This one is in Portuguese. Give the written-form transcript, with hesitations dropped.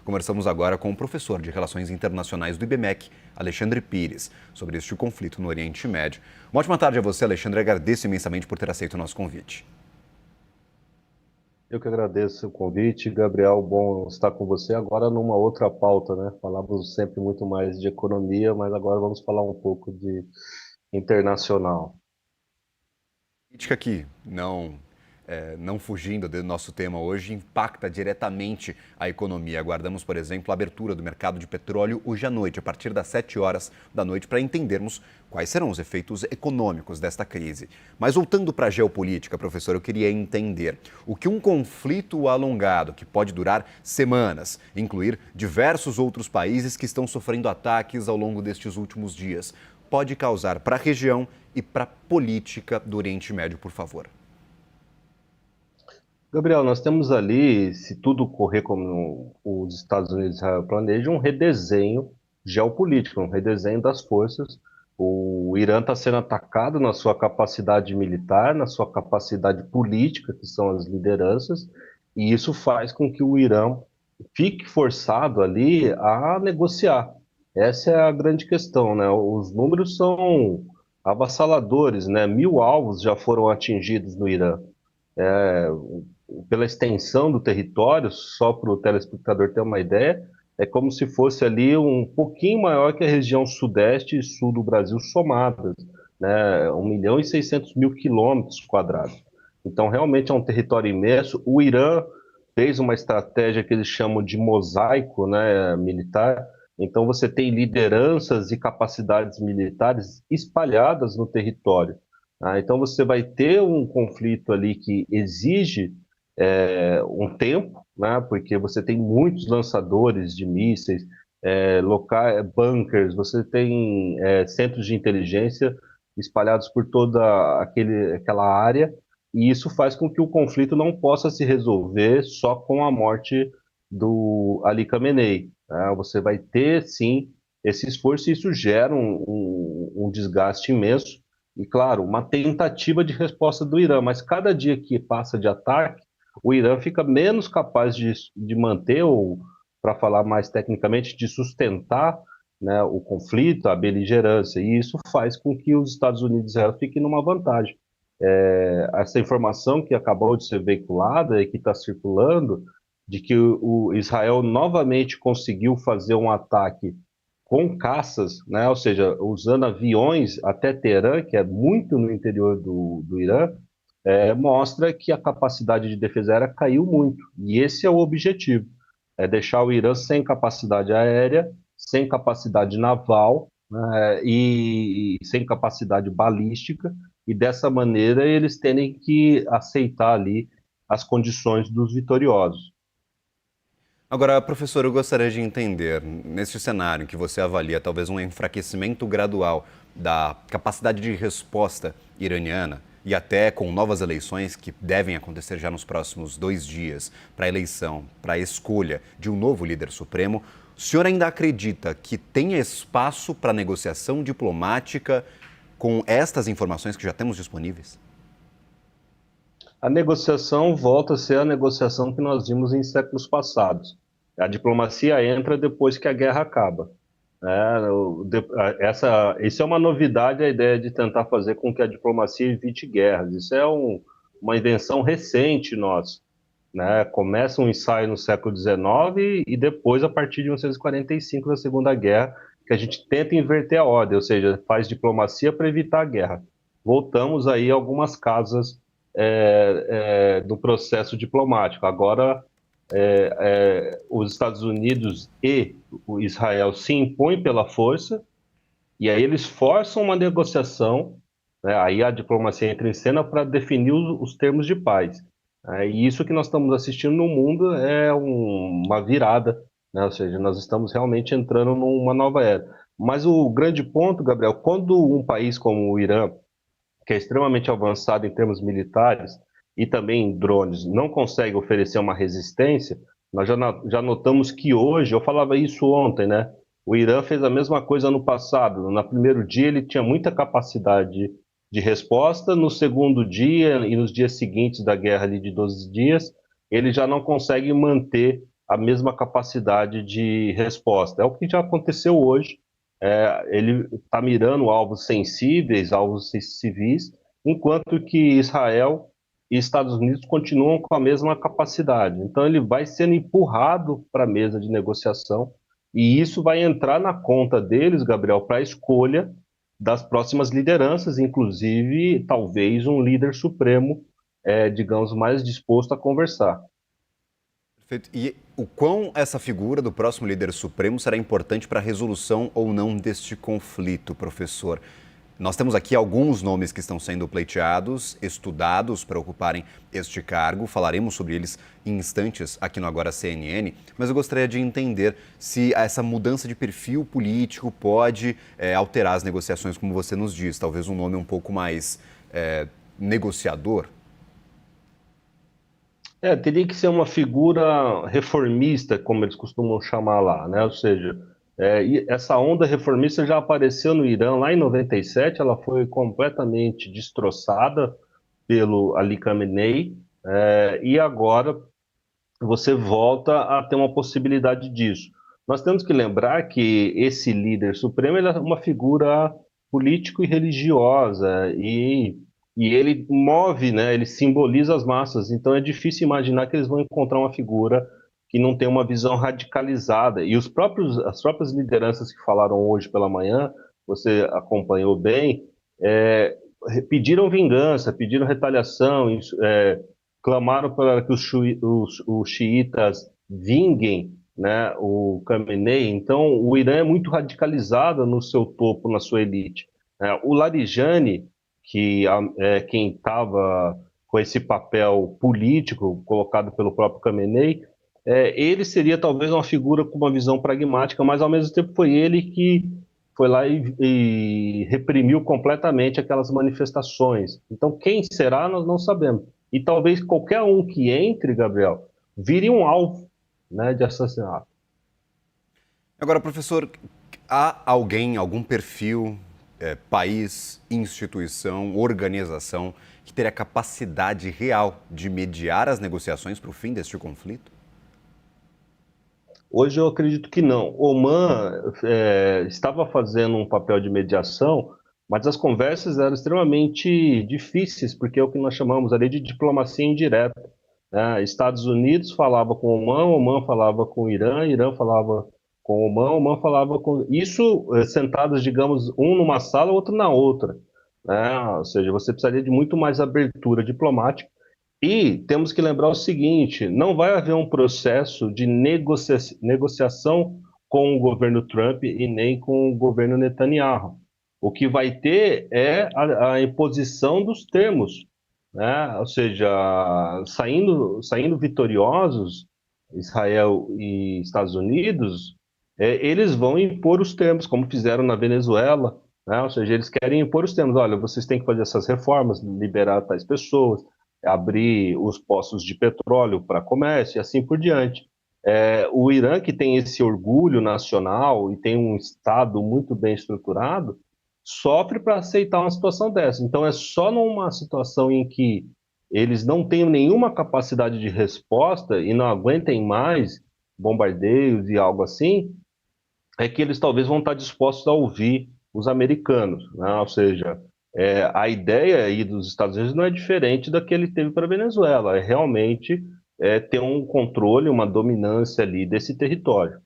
Conversamos agora com o professor de Relações Internacionais do IBMEC, Alexandre Pires, sobre este conflito no Oriente Médio. Uma ótima tarde a você, Alexandre. Agradeço imensamente por ter aceito o nosso convite. Eu que agradeço o convite, Gabriel. Bom estar com você agora numa outra pauta, né? Falamos sempre muito mais de economia, mas agora vamos falar um pouco de internacional. Política que não fugindo do nosso tema hoje, impacta diretamente a economia. Aguardamos, por exemplo, a abertura do mercado de petróleo hoje à noite, a partir das 7 horas da noite, para entendermos quais serão os efeitos econômicos desta crise. Mas voltando para a geopolítica, professor, eu queria entender o que um conflito alongado, que pode durar semanas, incluir diversos outros países que estão sofrendo ataques ao longo destes últimos dias, pode causar para a região e para a política do Oriente Médio, por favor. Gabriel, nós temos ali, se tudo correr como os Estados Unidos e Israel planejam, um redesenho geopolítico, um redesenho das forças. O Irã está sendo atacado na sua capacidade militar, na sua capacidade política, que são as lideranças, e isso faz com que o Irã fique forçado ali a negociar. Essa é a grande questão, né? Os números são avassaladores, né? 1.000 alvos já foram atingidos no Irã. É, Pela extensão do território, só para o telespectador ter uma ideia, é como se fosse ali um pouquinho maior que a região sudeste e sul do Brasil somadas, né? 1.600.000 quilômetros quadrados. Então, realmente é um território imenso. O Irã fez uma estratégia que eles chamam de mosaico, né, militar. Então, você tem lideranças e capacidades militares espalhadas no território. Então, você vai ter um conflito ali que exige um tempo, né? Porque você tem muitos lançadores de mísseis, bunkers, você tem centros de inteligência espalhados por toda aquela área, e isso faz com que o conflito não possa se resolver só com a morte do Ali Khamenei, né? Você vai ter, sim, esse esforço, e isso gera um desgaste imenso, e, claro, uma tentativa de resposta do Irã, mas cada dia que passa de ataque, o Irã fica menos capaz de manter, ou, para falar mais tecnicamente, de sustentar, né, o conflito, a beligerância, e isso faz com que os Estados Unidos e Israel fiquem numa vantagem. Essa informação que acabou de ser veiculada e que está circulando, de que o Israel novamente conseguiu fazer um ataque com caças, né, ou seja, usando aviões até Teherã, que é muito no interior do Irã, mostra que a capacidade de defesa aérea caiu muito. E esse é o objetivo, é deixar o Irã sem capacidade aérea, sem capacidade naval, né, e sem capacidade balística, e dessa maneira eles terem que aceitar ali as condições dos vitoriosos. Agora, professor, eu gostaria de entender, nesse cenário em que você avalia talvez um enfraquecimento gradual da capacidade de resposta iraniana, e até com novas eleições que devem acontecer já nos próximos 2 dias, para a eleição, para a escolha de um novo líder supremo, o senhor ainda acredita que tem espaço para negociação diplomática com estas informações que já temos disponíveis? A negociação volta a ser a negociação que nós vimos em séculos passados. A diplomacia entra depois que a guerra acaba. Isso é uma novidade, a ideia de tentar fazer com que a diplomacia evite guerras. Isso é uma invenção recente nossa, né? Começa um ensaio no século XIX e depois, a partir de 1945, da Segunda Guerra, que a gente tenta inverter a ordem, ou seja, faz diplomacia para evitar a guerra. Voltamos aí a algumas casas do processo diplomático. Agora, os Estados Unidos e o Israel se impõem pela força, e aí eles forçam uma negociação, né? Aí a diplomacia entra em cena para definir os termos de paz. E isso que nós estamos assistindo no mundo é uma virada, né? Ou seja, nós estamos realmente entrando numa nova era. Mas o grande ponto, Gabriel, quando um país como o Irã, que é extremamente avançado em termos militares e também em drones, não consegue oferecer uma resistência, nós já notamos que hoje, eu falava isso ontem, né? O Irã fez a mesma coisa no passado. No primeiro dia ele tinha muita capacidade de resposta, no segundo dia e nos dias seguintes da guerra ali de 12 dias, ele já não consegue manter a mesma capacidade de resposta. É o que já aconteceu hoje. Ele está mirando alvos sensíveis, alvos civis, enquanto que Israel e Estados Unidos continuam com a mesma capacidade. Então, ele vai sendo empurrado para a mesa de negociação, e isso vai entrar na conta deles, Gabriel, para a escolha das próximas lideranças, inclusive, talvez, um líder supremo, digamos, mais disposto a conversar. Perfeito. E o quão essa figura do próximo líder supremo será importante para a resolução ou não deste conflito, professor? Nós temos aqui alguns nomes que estão sendo pleiteados, estudados para ocuparem este cargo. Falaremos sobre eles em instantes aqui no Agora CNN, mas eu gostaria de entender se essa mudança de perfil político pode alterar as negociações, como você nos diz. Talvez um nome um pouco mais negociador. Teria que ser uma figura reformista, como eles costumam chamar lá, né? Ou seja, e essa onda reformista já apareceu no Irã lá em 97, ela foi completamente destroçada pelo Ali Khamenei, e agora você volta a ter uma possibilidade disso. Nós temos que lembrar que esse líder supremo ele é uma figura político e religiosa, e ele move, né, ele simboliza as massas, então é difícil imaginar que eles vão encontrar uma figura que não tem uma visão radicalizada. E as próprias lideranças que falaram hoje pela manhã, você acompanhou bem, pediram vingança, pediram retaliação, clamaram para que os xiitas vinguem, né, o Khamenei. Então, o Irã é muito radicalizado no seu topo, na sua elite. O Larijani, que é quem estava com esse papel político colocado pelo próprio Khamenei, ele seria talvez uma figura com uma visão pragmática, mas ao mesmo tempo foi ele que foi lá e reprimiu completamente aquelas manifestações. Então, quem será, nós não sabemos. E talvez qualquer um que entre, Gabriel, vire um alvo, né, de assassinato. Agora, professor, há alguém, algum perfil, país, instituição, organização que teria capacidade real de mediar as negociações para o fim deste conflito? Hoje eu acredito que não. Oman estava fazendo um papel de mediação, mas as conversas eram extremamente difíceis, porque é o que nós chamamos ali de diplomacia indireta, né? Estados Unidos falava com Oman, Oman falava com o Irã, Irã falava com Oman, Oman falava com... Isso sentados, digamos, um numa sala, outro na outra, né? Ou seja, você precisaria de muito mais abertura diplomática. E temos que lembrar o seguinte: não vai haver um processo de negociação com o governo Trump e nem com o governo Netanyahu. O que vai ter é a imposição dos termos, né? Ou seja, saindo vitoriosos, Israel e Estados Unidos, eles vão impor os termos, como fizeram na Venezuela, né? Ou seja, eles querem impor os termos. Olha, vocês têm que fazer essas reformas, liberar tais pessoas, abrir os poços de petróleo para comércio e assim por diante. O Irã, que tem esse orgulho nacional e tem um Estado muito bem estruturado, sofre para aceitar uma situação dessa. Então, é só numa situação em que eles não tenham nenhuma capacidade de resposta e não aguentem mais bombardeios e algo assim, é que eles talvez vão estar dispostos a ouvir os americanos, né? Ou seja, a ideia aí dos Estados Unidos não é diferente da que ele teve para a Venezuela, é realmente ter um controle, uma dominância ali desse território.